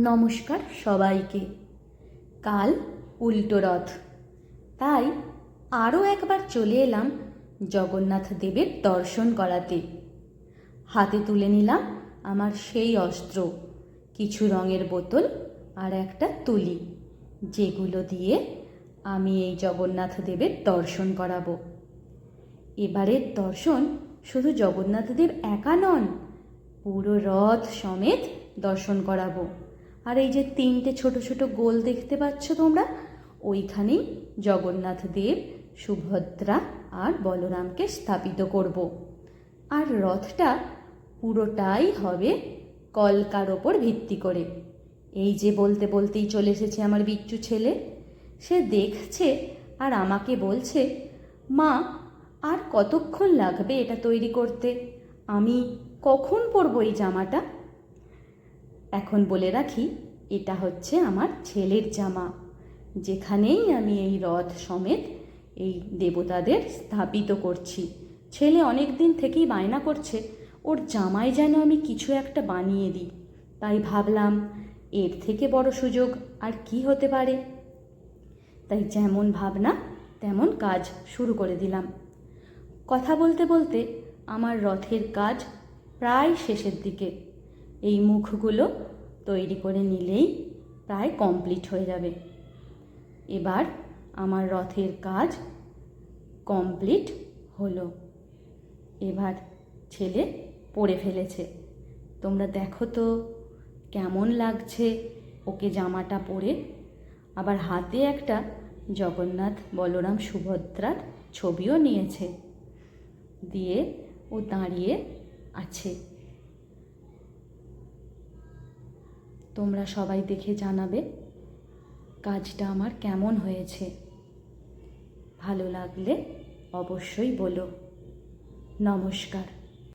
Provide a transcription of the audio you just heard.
নমস্কার সবাইকে। কাল উল্টো রথ, তাই আরও একবার চলে এলাম জগন্নাথ দেবের দর্শন করাতে। হাতে তুলে নিলাম আমার সেই অস্ত্র, কিছু রঙের বোতল আর একটা তুলি, যেগুলো দিয়ে আমি এই জগন্নাথ দেবের দর্শন করাবো। এবারের দর্শন শুধু জগন্নাথ দেব একা নন, পুরো রথ সমেত দর্শন করাবো। আর এই যে তিনটে ছোট ছোট গোল দেখতে পাচ্ছ তোমরা, ওইখানেই জগন্নাথ দেব, সুভদ্রা আর বলরামকে স্থাপিত করব। আর রথটা পুরোটাই হবে কলকার ওপর ভিত্তি করে। এই যে বলতে বলতেই চলে এসেছে আমার বিচ্ছু ছেলে। সে দেখছে আর আমাকে বলছে, মা আর কতক্ষণ লাগবে এটা তৈরি করতে? আমি কখন পরবো এই জামাটা? এখন বলে রাখি, এটা হচ্ছে আমার ছেলের জামা, যেখানেই আমি এই রথ সমেত এই দেবতাদের স্থাপিত করছি। ছেলে অনেক দিন থেকেই বায়না করছে ওর জামায় যেন আমি কিছু একটা বানিয়ে দিই। তাই ভাবলাম এর থেকে বড় সুযোগ আর কি হতে পারে। তাই যেমন ভাবনা তেমন কাজ শুরু করে দিলাম। কথা বলতে বলতে আমার রথের কাজ প্রায় শেষের দিকে। এই মুখগুলো তৈরি করে নিলেই প্রায় কমপ্লিট হয়ে যাবে। এবার আমার রথের কাজ কমপ্লিট হলো। এবার ছেলে পরে ফেলেছে। তোমরা দেখো তো কেমন লাগছে ওকে জামাটা পরে। আবার হাতে একটা জগন্নাথ, বলরাম, সুভদ্রার ছবিও নিয়েছে, দিয়ে ও দাঁড়িয়ে আছে। তোমরা সবাই দেখে জানাবে কাজটা আমার কেমন হয়েছে। ভালো লাগলে অবশ্যই বলো। নমস্কার।